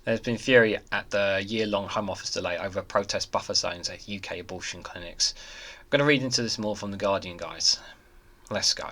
There's been fury at the year-long Home Office delay over protest buffer zones at UK abortion clinics. I'm going to read into this more from The Guardian, guys. Let's go.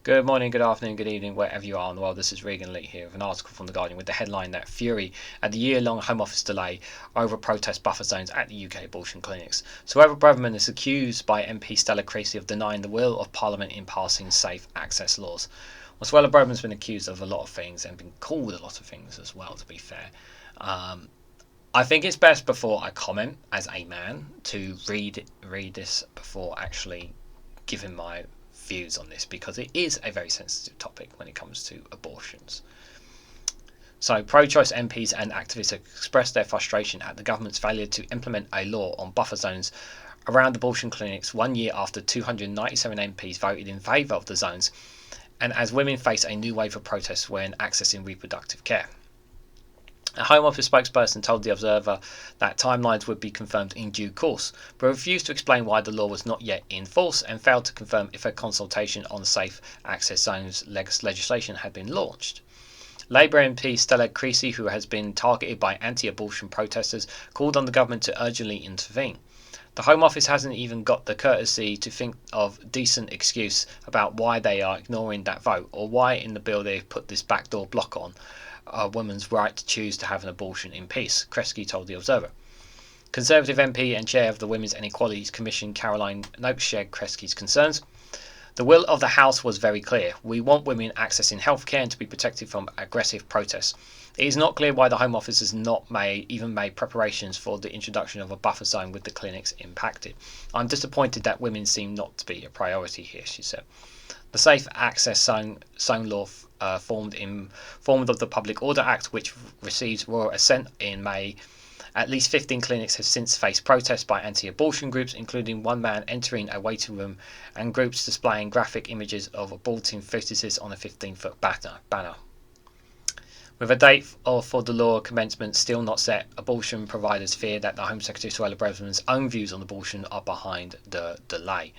Good morning, good afternoon, good evening, wherever you are in the world. This is REGANELITE here with an article from The Guardian with the headline that fury at the year-long Home Office delay over protest buffer zones at the UK abortion clinics. Suella Braverman is accused by MP Stella Creasy of denying the will of Parliament in passing safe access laws. Well, Suella Braverman's been accused of a lot of things and been called a lot of things as well, to be fair. I think it's best before I comment as a man to read this before actually giving my views on this, because it is a very sensitive topic when it comes to abortions. So pro-choice MPs and activists have expressed their frustration at the government's failure to implement a law on buffer zones around abortion clinics 1 year after 297 MPs voted in favour of the zones, and as women face a new wave of protests when accessing reproductive care. A Home Office spokesperson told The Observer that timelines would be confirmed in due course, but refused to explain why the law was not yet in force and failed to confirm if a consultation on safe access zones legislation had been launched. Labour MP Stella Creasy, who has been targeted by anti-abortion protesters, called on the government to urgently intervene. The Home Office hasn't even got the courtesy to think of a decent excuse about why they are ignoring that vote, or why in the bill they've put this backdoor block on a woman's right to choose to have an abortion in peace, Creasy told The Observer. Conservative MP and chair of the Women's and Equalities Commission, Caroline Noakes, shared Creasy's concerns. The will of the House was very clear. We want women accessing healthcare and to be protected from aggressive protests. It is not clear why the Home Office has not even made preparations for the introduction of a buffer zone with the clinics impacted. I'm disappointed that women seem not to be a priority here, she said. The Safe Access Zone law formed of the Public Order Act, which received royal assent in May. At least 15 clinics have since faced protests by anti-abortion groups, including one man entering a waiting room and groups displaying graphic images of aborting fetuses on a 15-foot banner. With a date for the law commencement still not set, abortion providers fear that the Home Secretary Suella Braverman's own views on abortion are behind the delay.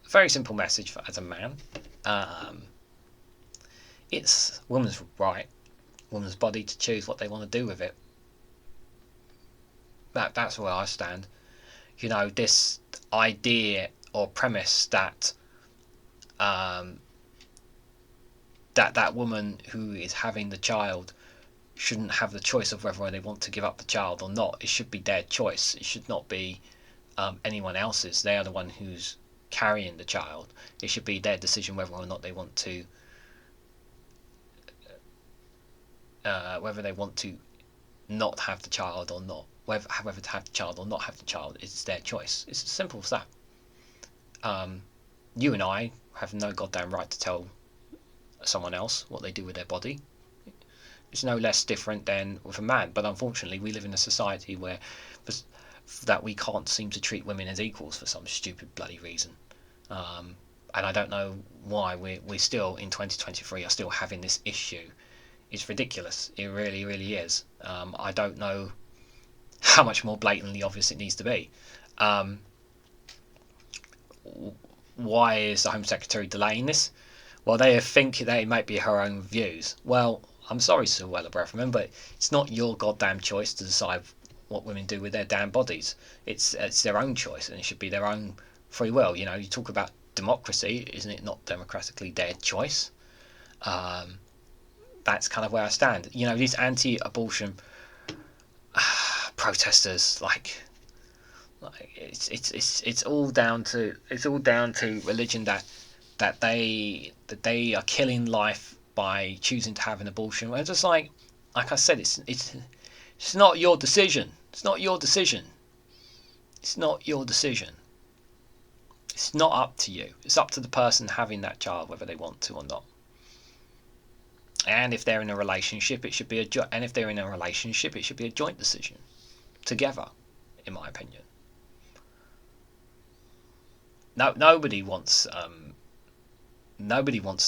Very simple message as a man. It's woman's right, woman's body to choose what they want to do with it. That's where I stand. You know, this idea or premise that that woman who is having the child shouldn't have the choice of whether they want to give up the child or not. It should be their choice. It should not be anyone else's. They are the one who's carrying the child. It should be their decision whether or not they want to not have the child or not, whether to have the child or not have the child. It's their choice. It's as simple as that. You and I have no goddamn right to tell someone else what they do with their body. It's no less different than with a man, but unfortunately we live in a society where that we can't seem to treat women as equals for some stupid bloody reason. And I don't know why we're still in 2023 are still having this issue. It's ridiculous. It really, really is. I don't know how much more blatantly obvious it needs to be. Why is the Home Secretary delaying this? Well, they think they might be her own views. Well, I'm sorry, Suella Braverman, but it's not your goddamn choice to decide what women do with their damn bodies. It's their own choice, and it should be their own free will. You know, you talk about democracy, isn't it not democratically their choice? That's kind of where I stand. You know, these anti-abortion protesters, like it's all down to religion that they are killing life by choosing to have an abortion. It's just like I said, it's not your decision. It's not your decision. It's not your decision. It's not up to you. It's up to the person having that child whether they want to or not. And if they're in a relationship, it should be a joint decision together, in my opinion. No, nobody wants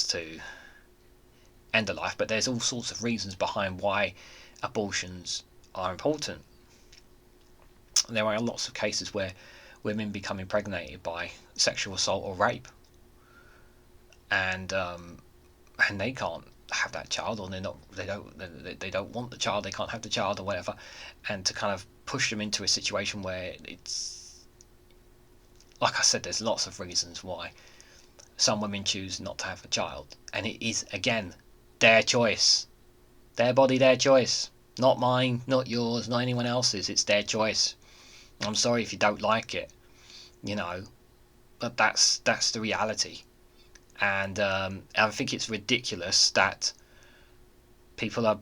to end a life, but there's all sorts of reasons behind why abortions are important. There are lots of cases where women become impregnated by sexual assault or rape, and they can't have that child, or they don't want the child, they can't have the child or whatever, and to kind of push them into a situation where it's, like I said, there's lots of reasons why some women choose not to have a child, and it is, again, their choice, their body, their choice, not mine, not yours, not anyone else's. It's their choice. I'm sorry if you don't like it, but that's the reality. And I think it's ridiculous that people are,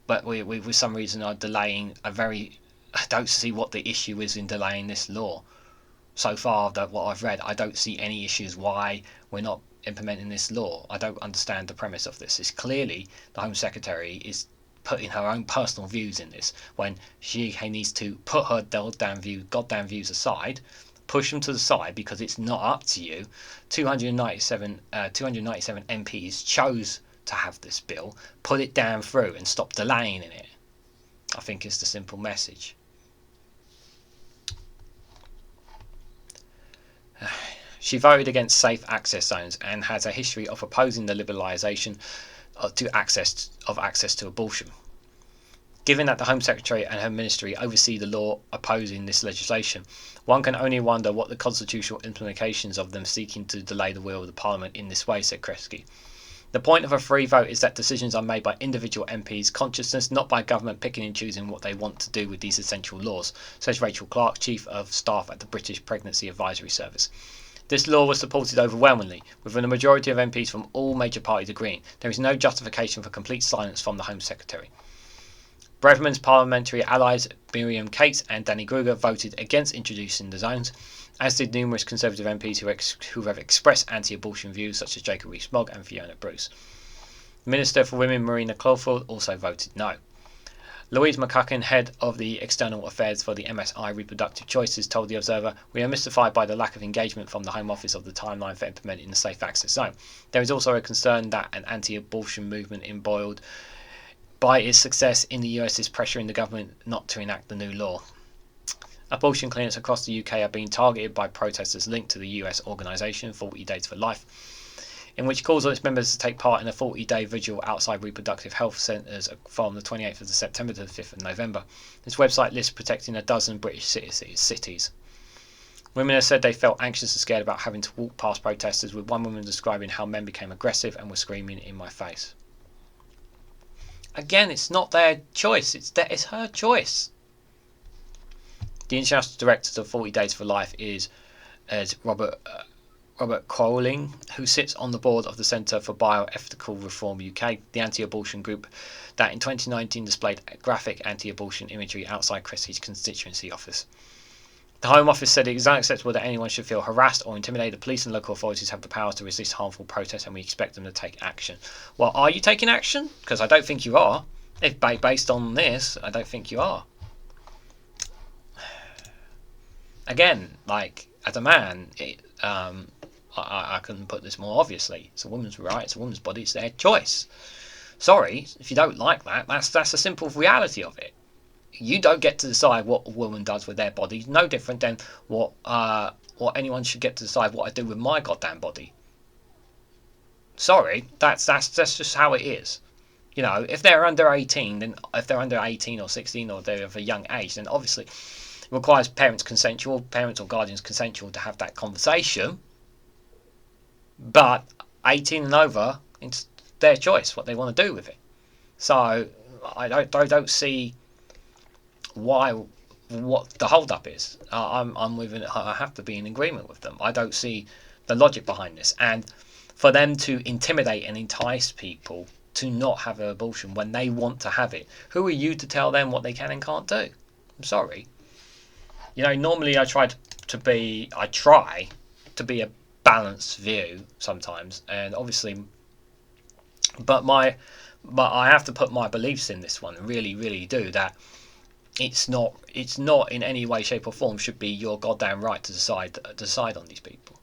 but we for some reason are delaying a very. I don't see what the issue is in delaying this law. So far, that what I've read, I don't see any issues why we're not implementing this law. I don't understand the premise of this. It's clearly the Home Secretary is putting her own personal views in this, when she needs to put her goddamn views aside, push them to the side, because it's not up to you. 297 MPs chose to have this bill. Put it down through and stop delaying in it, I think, is the simple message. She voted against safe access zones and has a history of opposing the liberalisation of access to abortion. Given that the Home Secretary and her ministry oversee the law opposing this legislation, one can only wonder what the constitutional implications of them seeking to delay the will of the Parliament in this way, said Creasy. The point of a free vote is that decisions are made by individual MPs' consciousness, not by government picking and choosing what they want to do with these essential laws, says Rachel Clark, Chief of Staff at the British Pregnancy Advisory Service. This law was supported overwhelmingly, with a majority of MPs from all major parties agreeing. There is no justification for complete silence from the Home Secretary. Bretman's parliamentary allies Miriam Cates and Danny Gruger voted against introducing the zones, as did numerous Conservative MPs who have expressed anti-abortion views, such as Jacob Rees-Mogg and Fiona Bruce. The Minister for Women, Marina Crawford, also voted no. Louise McCucken, head of the External Affairs for the MSI Reproductive Choices, told The Observer, "We are mystified by the lack of engagement from the Home Office of the timeline for implementing the Safe Access Zone. There is also a concern that an anti-abortion movement embroiled by its success in the US is pressuring the government not to enact the new law." Abortion clinics across the UK are being targeted by protesters linked to the US organisation 40 Days for Life, in which calls on its members to take part in a 40-day vigil outside reproductive health centres from the 28th of September to the 5th of November. This website lists protecting a dozen British cities. Women have said they felt anxious and scared about having to walk past protesters, with one woman describing how men became aggressive and were screaming in my face. Again, it's not their choice, it's her choice. The International Director of 40 Days for Life is Robert Crowling, who sits on the board of the Centre for Bioethical Reform UK, the anti-abortion group that in 2019 displayed graphic anti-abortion imagery outside Creasy's constituency office. The Home Office said it is unacceptable that anyone should feel harassed or intimidated. The police and local authorities have the power to resist harmful protests, and we expect them to take action. Well, are you taking action? Because I don't think you are. If based on this, I don't think you are. Again, like, as a man, I couldn't put this more obviously. It's a woman's right, it's a woman's body, it's their choice. Sorry, if you don't like that, that's a simple reality of it. You don't get to decide what a woman does with their body, no different than what anyone should get to decide what I do with my goddamn body. Sorry, that's just how it is. If they're under 18, then if they're under 18 or 16 or they're of a young age, then obviously it requires parents or guardians consensual to have that conversation. But 18 and over, it's their choice what they want to do with it. So I don't see what the hold up is. I have to be in agreement with them. I don't see the logic behind this, and for them to intimidate and entice people to not have an abortion when they want to have it, who are you to tell them what they can and can't do? I'm sorry. Normally I try to be a balanced view sometimes, and obviously, but I have to put my beliefs in this one, really, really do, that it's not in any way, shape or form should be your goddamn right to decide on these people.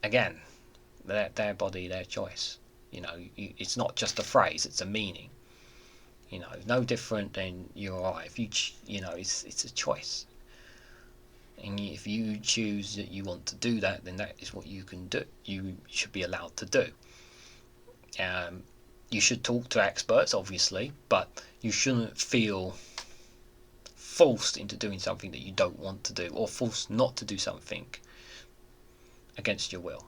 Again, their body, their choice. It's not just a phrase, it's a meaning. You know, no different than your eye. If it's a choice, and if you choose that you want to do that, then that is what you can do. You should be allowed to do. You should talk to experts, obviously, but you shouldn't feel forced into doing something that you don't want to do, or forced not to do something against your will.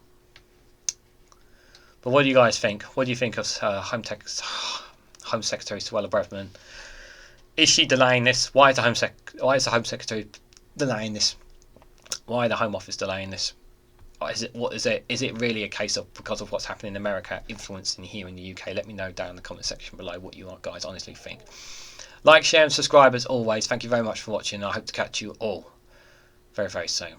But what do you guys think? What do you think of Home Secretary Suella Braverman? Is she delaying this? Why is the Home Secretary delaying this? Why the Home Office delaying this? Is it really a case of because of what's happening in America influencing here in the UK? Let me know down in the comment section below what you guys honestly think. Like, share and subscribe as always. Thank you very much for watching. I hope to catch you all very, very soon.